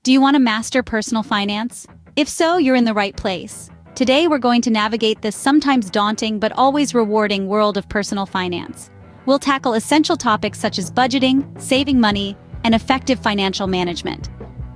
Do you want to master personal finance? If so, you're in the right place. Today, we're going to navigate this sometimes daunting but always rewarding world of personal finance. We'll tackle essential topics such as budgeting, saving money, and effective financial management.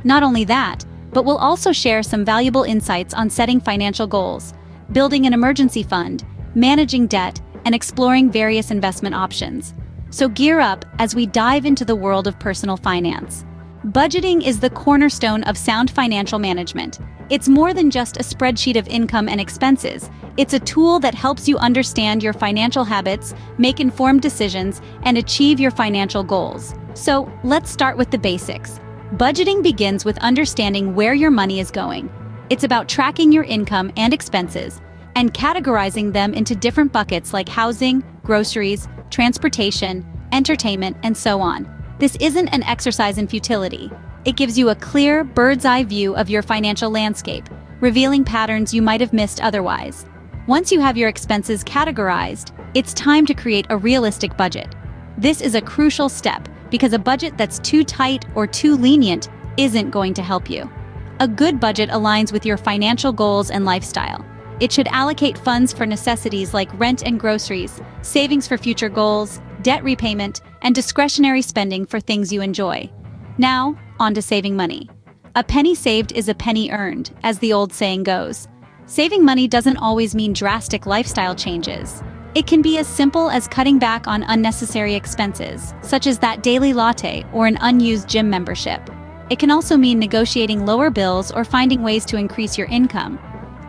Not only that, but we'll also share some valuable insights on setting financial goals, building an emergency fund, managing debt, and exploring various investment options. So gear up as we dive into the world of personal finance. Budgeting is the cornerstone of sound financial management. It's more than just a spreadsheet of income and expenses. It's a tool that helps you understand your financial habits, make informed decisions, and achieve your financial goals. So let's start with the basics. Budgeting begins with understanding where your money is going. It's about tracking your income and expenses and categorizing them into different buckets like housing, groceries, transportation, entertainment, and so on. This isn't an exercise in futility. It gives you a clear, bird's-eye view of your financial landscape, revealing patterns you might have missed otherwise. Once you have your expenses categorized, it's time to create a realistic budget. This is a crucial step because a budget that's too tight or too lenient isn't going to help you. A good budget aligns with your financial goals and lifestyle. It should allocate funds for necessities like rent and groceries, savings for future goals, debt repayment, and discretionary spending for things you enjoy. Now, on to saving money. A penny saved is a penny earned, as the old saying goes. Saving money doesn't always mean drastic lifestyle changes. It can be as simple as cutting back on unnecessary expenses, such as that daily latte or an unused gym membership. It can also mean negotiating lower bills or finding ways to increase your income.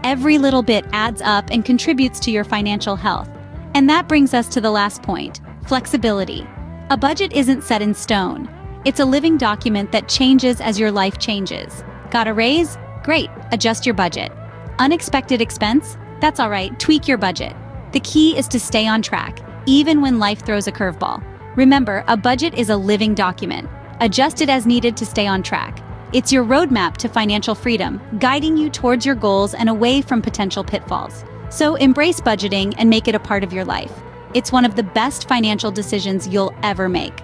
Every little bit adds up and contributes to your financial health. And that brings us to the last point, flexibility. A budget isn't set in stone. It's a living document that changes as your life changes. Got a raise? Great, adjust your budget. Unexpected expense? That's all right, tweak your budget. The key is to stay on track, even when life throws a curveball. Remember, a budget is a living document. Adjust it as needed to stay on track. It's your roadmap to financial freedom, guiding you towards your goals and away from potential pitfalls. So embrace budgeting and make it a part of your life. It's one of the best financial decisions you'll ever make.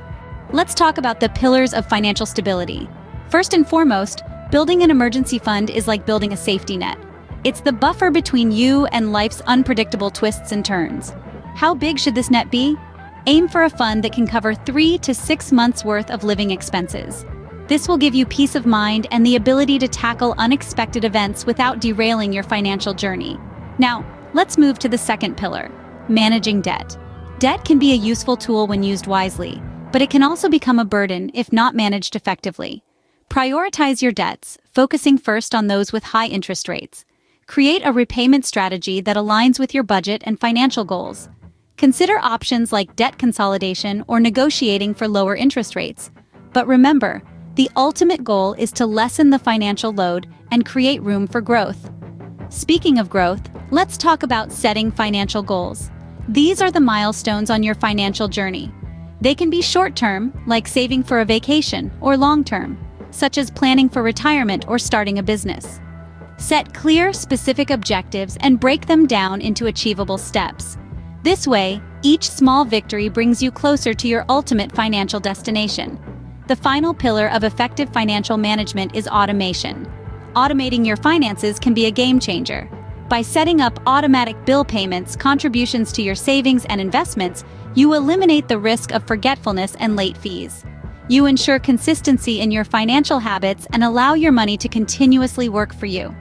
Let's talk about the pillars of financial stability. First and foremost, building an emergency fund is like building a safety net. It's the buffer between you and life's unpredictable twists and turns. How big should this net be? Aim for a fund that can cover 3 to 6 months' worth of living expenses. This will give you peace of mind and the ability to tackle unexpected events without derailing your financial journey. Now, let's move to the second pillar, managing debt. Debt can be a useful tool when used wisely, but it can also become a burden if not managed effectively. Prioritize your debts, focusing first on those with high interest rates. Create a repayment strategy that aligns with your budget and financial goals. Consider options like debt consolidation or negotiating for lower interest rates. But remember, the ultimate goal is to lessen the financial load and create room for growth. Speaking of growth, let's talk about setting financial goals. These are the milestones on your financial journey. They can be short-term, like saving for a vacation, or long-term, such as planning for retirement or starting a business. Set clear, specific objectives and break them down into achievable steps. This way, each small victory brings you closer to your ultimate financial destination. The final pillar of effective financial management is automation. Automating your finances can be a game changer. By setting up automatic bill payments, contributions to your savings and investments, you eliminate the risk of forgetfulness and late fees. You ensure consistency in your financial habits and allow your money to continuously work for you.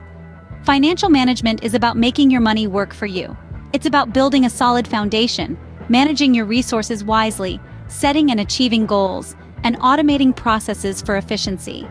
Financial management is about making your money work for you. It's about building a solid foundation, managing your resources wisely, setting and achieving goals, and automating processes for efficiency.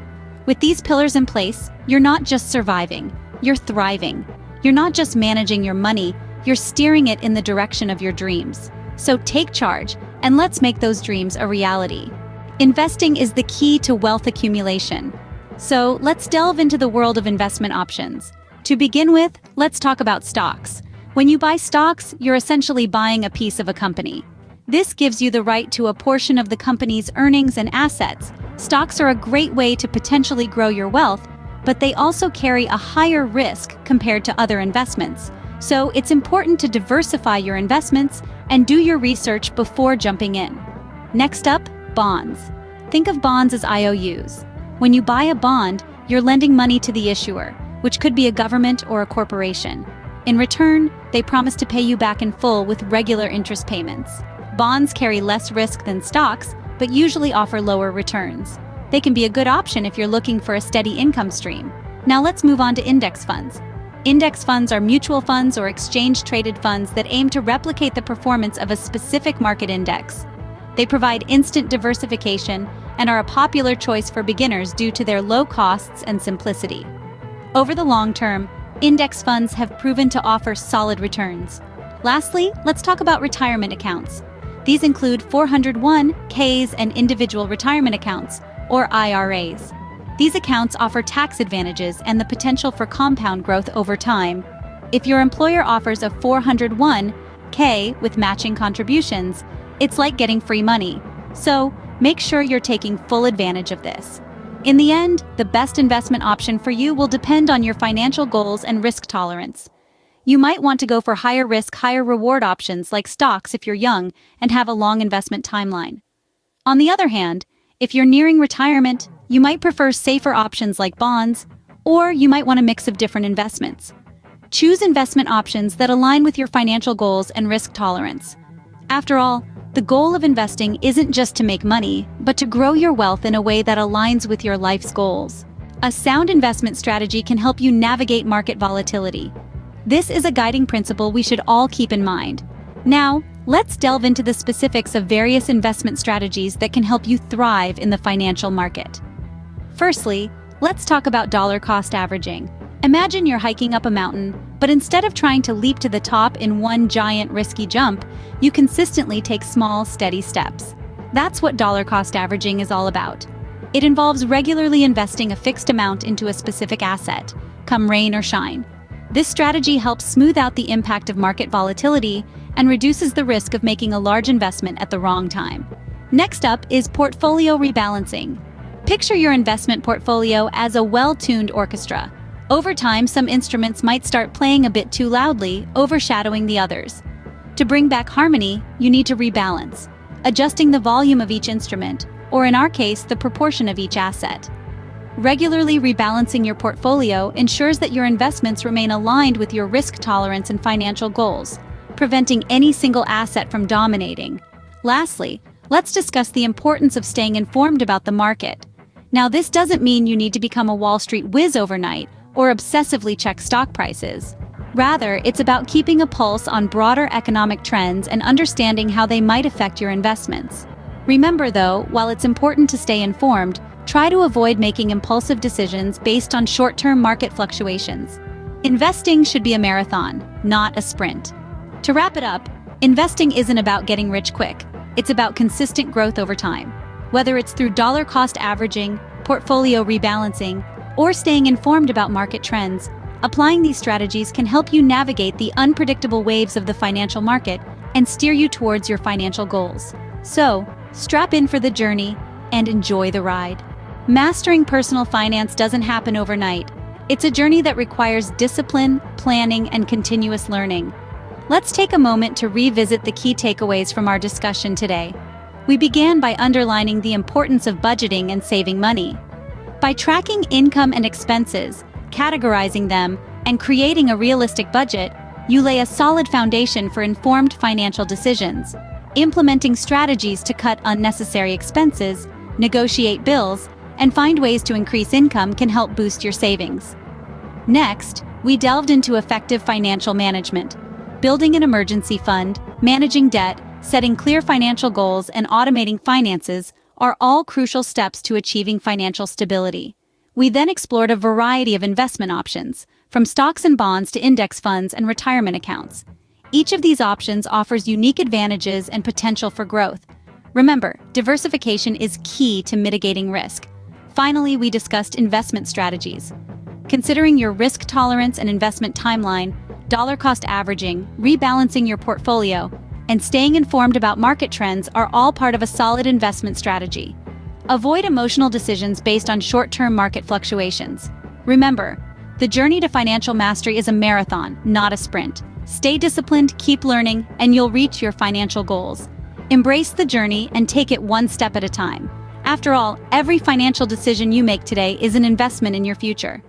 With these pillars in place, you're not just surviving, you're thriving. You're not just managing your money, you're steering it in the direction of your dreams. So take charge, and let's make those dreams a reality. Investing is the key to wealth accumulation. So let's delve into the world of investment options. To begin with, let's talk about stocks. When you buy stocks, you're essentially buying a piece of a company. This gives you the right to a portion of the company's earnings and assets. Stocks are a great way to potentially grow your wealth, but they also carry a higher risk compared to other investments. So it's important to diversify your investments and do your research before jumping in. Next up, bonds. Think of bonds as IOUs. When you buy a bond, you're lending money to the issuer, which could be a government or a corporation. In return, they promise to pay you back in full with regular interest payments. Bonds carry less risk than stocks, but usually offer lower returns. They can be a good option if you're looking for a steady income stream. Now let's move on to index funds. Index funds are mutual funds or exchange-traded funds that aim to replicate the performance of a specific market index. They provide instant diversification and are a popular choice for beginners due to their low costs and simplicity. Over the long term, index funds have proven to offer solid returns. Lastly, let's talk about retirement accounts. These include 401(k)s and individual retirement accounts, or IRAs. These accounts offer tax advantages and the potential for compound growth over time. If your employer offers a 401(k) with matching contributions, it's like getting free money. So, make sure you're taking full advantage of this. In the end, the best investment option for you will depend on your financial goals and risk tolerance. You might want to go for higher risk, higher reward options like stocks if you're young and have a long investment timeline. On the other hand, if you're nearing retirement, you might prefer safer options like bonds, or you might want a mix of different investments. Choose investment options that align with your financial goals and risk tolerance. After all, the goal of investing isn't just to make money, but to grow your wealth in a way that aligns with your life's goals. A sound investment strategy can help you navigate market volatility. This is a guiding principle we should all keep in mind. Now, let's delve into the specifics of various investment strategies that can help you thrive in the financial market. Firstly, let's talk about dollar cost averaging. Imagine you're hiking up a mountain, but instead of trying to leap to the top in one giant risky jump, you consistently take small, steady steps. That's what dollar cost averaging is all about. It involves regularly investing a fixed amount into a specific asset, come rain or shine. This strategy helps smooth out the impact of market volatility and reduces the risk of making a large investment at the wrong time. Next up is portfolio rebalancing. Picture your investment portfolio as a well-tuned orchestra. Over time, some instruments might start playing a bit too loudly, overshadowing the others. To bring back harmony, you need to rebalance, adjusting the volume of each instrument, or in our case, the proportion of each asset. Regularly rebalancing your portfolio ensures that your investments remain aligned with your risk tolerance and financial goals, preventing any single asset from dominating. Lastly, let's discuss the importance of staying informed about the market. Now, this doesn't mean you need to become a Wall Street whiz overnight or obsessively check stock prices. Rather, it's about keeping a pulse on broader economic trends and understanding how they might affect your investments. Remember though, while it's important to stay informed, try to avoid making impulsive decisions based on short-term market fluctuations. Investing should be a marathon, not a sprint. To wrap it up, investing isn't about getting rich quick. It's about consistent growth over time. Whether it's through dollar cost averaging, portfolio rebalancing, or staying informed about market trends, applying these strategies can help you navigate the unpredictable waves of the financial market and steer you towards your financial goals. So, strap in for the journey and enjoy the ride. Mastering personal finance doesn't happen overnight. It's a journey that requires discipline, planning, and continuous learning. Let's take a moment to revisit the key takeaways from our discussion today. We began by underlining the importance of budgeting and saving money. By tracking income and expenses, categorizing them, and creating a realistic budget, you lay a solid foundation for informed financial decisions. Implementing strategies to cut unnecessary expenses, negotiate bills, and find ways to increase income can help boost your savings. Next, we delved into effective financial management. Building an emergency fund, managing debt, setting clear financial goals, and automating finances are all crucial steps to achieving financial stability. We then explored a variety of investment options, from stocks and bonds to index funds and retirement accounts. Each of these options offers unique advantages and potential for growth. Remember, diversification is key to mitigating risk. Finally, we discussed investment strategies. Considering your risk tolerance and investment timeline, dollar cost averaging, rebalancing your portfolio, and staying informed about market trends are all part of a solid investment strategy. Avoid emotional decisions based on short-term market fluctuations. Remember, the journey to financial mastery is a marathon, not a sprint. Stay disciplined, keep learning, and you'll reach your financial goals. Embrace the journey and take it one step at a time. After all, every financial decision you make today is an investment in your future.